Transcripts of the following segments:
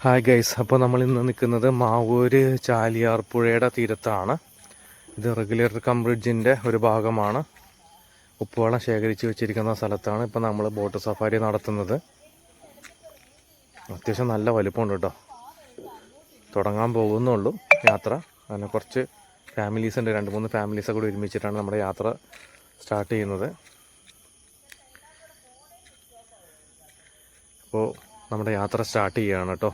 Hi guys, അപ്പോൾ നമ്മൾ ഇന്ന് നിൽക്കുന്നത് മാവൂര് ചാലിയാർ പുഴയുടെ തീരത്താണ്. ഇത് റെഗുലേറ്റർ കം ബ്രിഡ്ജിൻ്റെ ഒരു ഭാഗമാണ്. ഉപ്പുവെള്ളം ശേഖരിച്ച് വെച്ചിരിക്കുന്ന സ്ഥലത്താണ് ഇപ്പോൾ നമ്മൾ ബോട്ട് സഫാരി നടത്തുന്നത്. അത്യാവശ്യം നല്ല വലിപ്പമുണ്ട് കേട്ടോ. തുടങ്ങാൻ പോകുന്നുള്ളൂ യാത്ര. അങ്ങനെ കുറച്ച് ഫാമിലീസ് ഉണ്ട്, 2-3 ഫാമിലീസൊക്കെ കൂടി ഒരുമിച്ചിട്ടാണ് നമ്മുടെ യാത്ര സ്റ്റാർട്ട് ചെയ്യുന്നത്. അപ്പോൾ നമ്മുടെ യാത്ര സ്റ്റാർട്ട് ചെയ്യുകയാണ് കേട്ടോ.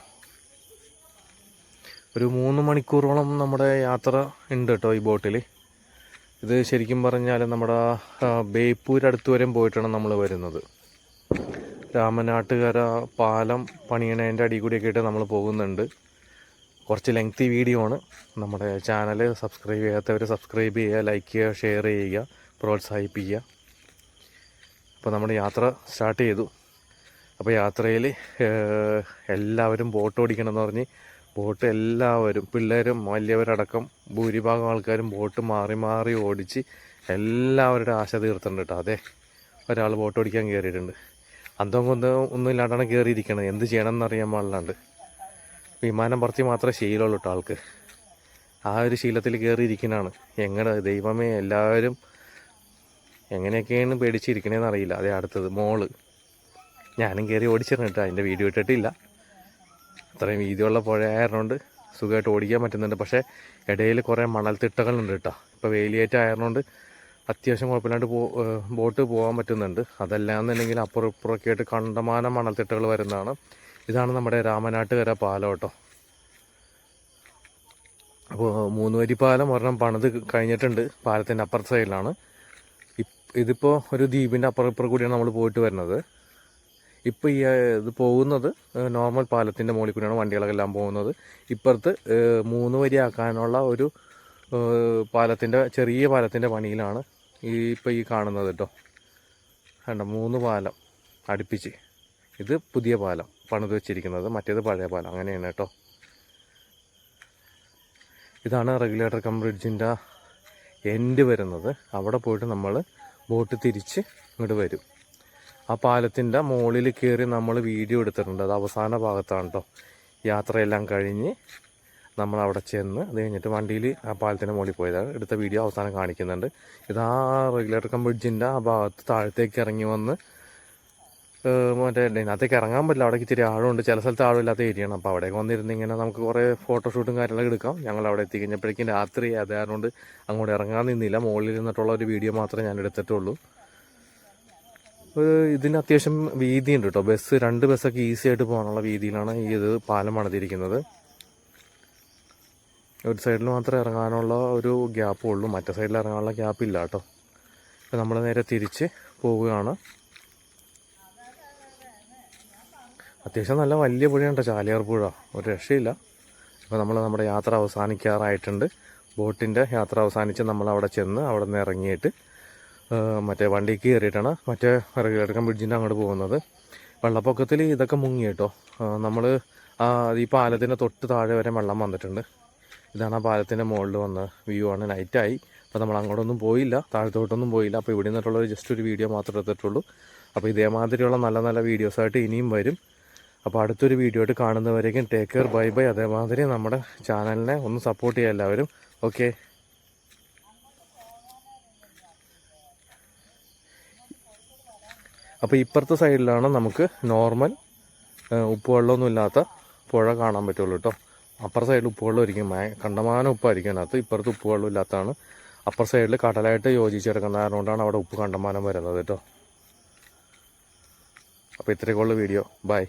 ഒരു 3 മണിക്കൂറോളം നമ്മുടെ യാത്ര ഉണ്ട് കേട്ടോ ഈ ബോട്ടിൽ. ഇത് ശരിക്കും പറഞ്ഞാൽ നമ്മുടെ ബേപ്പൂരടുത്ത് വരെയും പോയിട്ടാണ് നമ്മൾ വരുന്നത്. രാമനാട്ടുകര പാലം പണിയണേൻ്റെ അടി കൂടിയൊക്കെ ആയിട്ട് നമ്മൾ പോകുന്നുണ്ട്. കുറച്ച് ലെങ്തി വീഡിയോ ആണ്. നമ്മുടെ ചാനൽ സബ്സ്ക്രൈബ് ചെയ്യാത്തവർ സബ്സ്ക്രൈബ് ചെയ്യുക, ലൈക്ക് ചെയ്യുക, ഷെയർ ചെയ്യുക, പ്രോത്സാഹിപ്പിക്കുക. അപ്പോൾ നമ്മുടെ യാത്ര സ്റ്റാർട്ട് ചെയ്തു. അപ്പോൾ യാത്രയിൽ എല്ലാവരും ബോട്ട് ഓടിക്കണമെന്ന് പറഞ്ഞ് ബോട്ട് എല്ലാവരും, പിള്ളേരും വലിയവരടക്കം ഭൂരിഭാഗം ആൾക്കാരും ബോട്ട് മാറി മാറി ഓടിച്ച് എല്ലാവരുടെ ആശ തീർത്തുണ്ട് കേട്ടോ. അതെ, ഒരാൾ ബോട്ട് ഓടിക്കാൻ കയറിയിട്ടുണ്ട്. അന്തം ഒന്നും ഇല്ലാണ്ടാണ് കയറിയിരിക്കണത്. എന്ത് ചെയ്യണം എന്നറിയാൻ പാടില്ലാണ്ട്. വിമാനം പറത്തി മാത്രമേ ശീലമുള്ളൂ കേട്ടോ ആൾക്ക്. ആ ഒരു ശീലത്തിൽ കയറിയിരിക്കുന്നതാണ്. എങ്ങനെ ദൈവമേ, എല്ലാവരും എങ്ങനെയൊക്കെയാണ് പേടിച്ചിരിക്കണേന്ന് അറിയില്ല. അതേ അടുത്തത് മോള്. ഞാനും കയറി ഓടിച്ചിരുന്നു കേട്ടോ. അതിൻ്റെ വീഡിയോ ഇട്ടിട്ടില്ല. അത്രയും വീതിയുള്ള പുഴയായതുകൊണ്ട് സുഖമായിട്ട് ഓടിക്കാൻ പറ്റുന്നുണ്ട്. പക്ഷേ ഇടയിൽ കുറേ മണൽത്തിട്ടകളുണ്ട് കേട്ടോ. ഇപ്പോൾ വേലിയേറ്റം ആയതുകൊണ്ട് അത്യാവശ്യം കുഴപ്പമില്ലാണ്ട് ബോട്ട് പോകാൻ പറ്റുന്നുണ്ട്. അതല്ലാന്നുണ്ടെങ്കിൽ അപ്പുറം ഇപ്പുറമൊക്കെ ആയിട്ട് കണ്ടമാനം മണൽത്തിട്ടകൾ വരുന്നതാണ്. ഇതാണ് നമ്മുടെ രാമനാട്ടുകര പാലം കേട്ടോ. അപ്പോൾ 3 വരി പാലം ഒരെണ്ണം പണിത് കഴിഞ്ഞിട്ടുണ്ട്. പാലത്തിൻ്റെ അപ്പുറത്തെ സൈഡിലാണ്. ഇതിപ്പോൾ ഒരു ദ്വീപിൻ്റെ അപ്പുറം ഇപ്പുറം കൂടിയാണ് നമ്മൾ പോയിട്ട് വരുന്നത്. ഇപ്പോൾ ഇത് പോകുന്നത് നോർമൽ പാലത്തിൻ്റെ മുകളിൽ കൂടിയാണ് വണ്ടികളെല്ലാം പോകുന്നത്. ഇപ്പുറത്ത് 3 വരി ആക്കാനുള്ള ഒരു പാലത്തിൻ്റെ, ചെറിയ പാലത്തിൻ്റെ പണിയിലാണ് ഇപ്പോൾ ഈ കാണുന്നത് കേട്ടോ. വേണ്ട 3 പാലം അടുപ്പിച്ച്. ഇത് പുതിയ പാലം പണിത് വെച്ചിരിക്കുന്നത്, മറ്റേത് പഴയ പാലം. അങ്ങനെയാണ് കേട്ടോ. ഇതാണ് റെഗുലേറ്റർ കം ബ്രിഡ്ജിൻ്റെ എൻഡ് വരുന്നത്. അവിടെ പോയിട്ട് നമ്മൾ ബോട്ട് തിരിച്ച് ഇങ്ങോട്ട് വരും. ആ പാലത്തിൻ്റെ മുകളിൽ കയറി നമ്മൾ വീഡിയോ എടുത്തിട്ടുണ്ട്. അത് അവസാന ഭാഗത്താണ് കേട്ടോ. യാത്രയെല്ലാം കഴിഞ്ഞ് നമ്മൾ അവിടെ ചെന്ന് അത് കഴിഞ്ഞിട്ട് വണ്ടിയിൽ ആ പാലത്തിൻ്റെ മുകളിൽ പോയതാണ്. എടുത്ത വീഡിയോ അവസാനം കാണിക്കുന്നുണ്ട്. ഇതാ റെഗുലേറ്റർ കം ബ്രിഡ്ജിൻ്റെ ആ ഭാഗത്ത് താഴത്തേക്ക് ഇറങ്ങി വന്ന് മറ്റേ ഇതിനകത്തേക്ക് ഇറങ്ങാൻ പറ്റില്ല. അവിടേക്ക് ഇത്തിരി ആഴമുണ്ട്. ചില സ്ഥലത്ത് ആഴമില്ലാത്ത ഏരിയയാണ്. അപ്പോൾ അവിടേക്ക് വന്നിരുന്ന് ഇങ്ങനെ നമുക്ക് കുറേ ഫോട്ടോഷൂട്ടും കാര്യങ്ങളൊക്കെ എടുക്കാം. ഞങ്ങൾ അവിടെ എത്തിക്കഴിഞ്ഞപ്പോഴേക്കും രാത്രി ആയതുകൊണ്ട് അങ്ങോട്ട് ഇറങ്ങാൻ നിന്നില്ല. മുകളിൽ നിന്നിട്ടുള്ള ഒരു വീഡിയോ മാത്രമേ ഞാൻ എടുത്തിട്ടുള്ളൂ. ഇതിന് അത്യാവശ്യം വീതിയുണ്ട് കേട്ടോ. 2 ബസ്സൊക്കെ ഈസി ആയിട്ട് പോകാനുള്ള വീതിയിലാണ് ഇത് പാലം പണിതിരിക്കുന്നത്. ഒരു സൈഡിൽ മാത്രമേ ഇറങ്ങാനുള്ള ഒരു ഗ്യാപ്പും ഉള്ളൂ, മറ്റേ സൈഡിൽ ഇറങ്ങാനുള്ള ഗ്യാപ്പില്ല കേട്ടോ. അപ്പോൾ നമ്മൾ നേരെ തിരിച്ച് പോവുകയാണ്. അത്യാവശ്യം നല്ല വലിയ പുഴയാണ് കേട്ടോ ചാലിയാർ പുഴ, ഒരു രക്ഷയില്ല. അപ്പോൾ നമ്മൾ നമ്മുടെ യാത്ര അവസാനിക്കാറായിട്ടുണ്ട്. ബോട്ടിൻ്റെ യാത്ര അവസാനിച്ച് നമ്മളവിടെ ചെന്ന് അവിടെ നിന്ന് ഇറങ്ങിയിട്ട് മറ്റേ വണ്ടിക്ക് കയറിയിട്ടാണ് മറ്റേ റെഗുലേറ്റർ കം ബ്രിഡ്ജിൻ്റെ അങ്ങോട്ട് പോകുന്നത്. വെള്ളപ്പൊക്കത്തിൽ ഇതൊക്കെ മുങ്ങി കേട്ടോ. നമ്മൾ ഈ പാലത്തിൻ്റെ തൊട്ട് താഴെ വരെ വെള്ളം വന്നിട്ടുണ്ട്. ഇതാണ് ആ പാലത്തിൻ്റെ മുകളിൽ വന്ന വ്യൂ ആണ്. നൈറ്റായി. അപ്പോൾ നമ്മൾ അങ്ങോട്ടൊന്നും പോയില്ല, താഴത്തോട്ടൊന്നും പോയില്ല. അപ്പോൾ ഇവിടെ നിന്നിട്ടുള്ള ജസ്റ്റ് ഒരു വീഡിയോ മാത്രമേ എടുത്തിട്ടുള്ളൂ. അപ്പോൾ ഇതേമാതിരിയുള്ള നല്ല നല്ല വീഡിയോസായിട്ട് ഇനിയും വരും. അപ്പോൾ അടുത്തൊരു വീഡിയോ ആയിട്ട് കാണുന്നവരേക്കും ടേക്ക് കെയർ, ബൈ ബൈ. അതേമാതിരി നമ്മുടെ ചാനലിനെ ഒന്ന് സപ്പോർട്ട് ചെയ്യുക എല്ലാവരും. ഓക്കെ. അപ്പോൾ ഇപ്പുറത്തെ സൈഡിലാണ് നമുക്ക് നോർമൽ ഉപ്പുവെള്ളമൊന്നും ഇല്ലാത്ത പുഴ കാണാൻ പറ്റുള്ളൂ കേട്ടോ. അപ്പുറത്തെ സൈഡിൽ ഉപ്പുവെള്ളം ഇരിക്കും, കണ്ടമാനം ഉപ്പായിരിക്കും അതിനകത്ത്. ഇപ്പുറത്ത് ഉപ്പുവെള്ളം ഇല്ലാത്തതാണ്. അപ്പുറ സൈഡിൽ കടലായിട്ട് യോജിച്ച് കിടക്കുന്നത് അതുകൊണ്ടാണ് അവിടെ ഉപ്പ് കണ്ടമാനം വരുന്നത് കേട്ടോ. അപ്പോൾ ഇത്രയൊക്കെയുള്ള വീഡിയോ. ബൈ.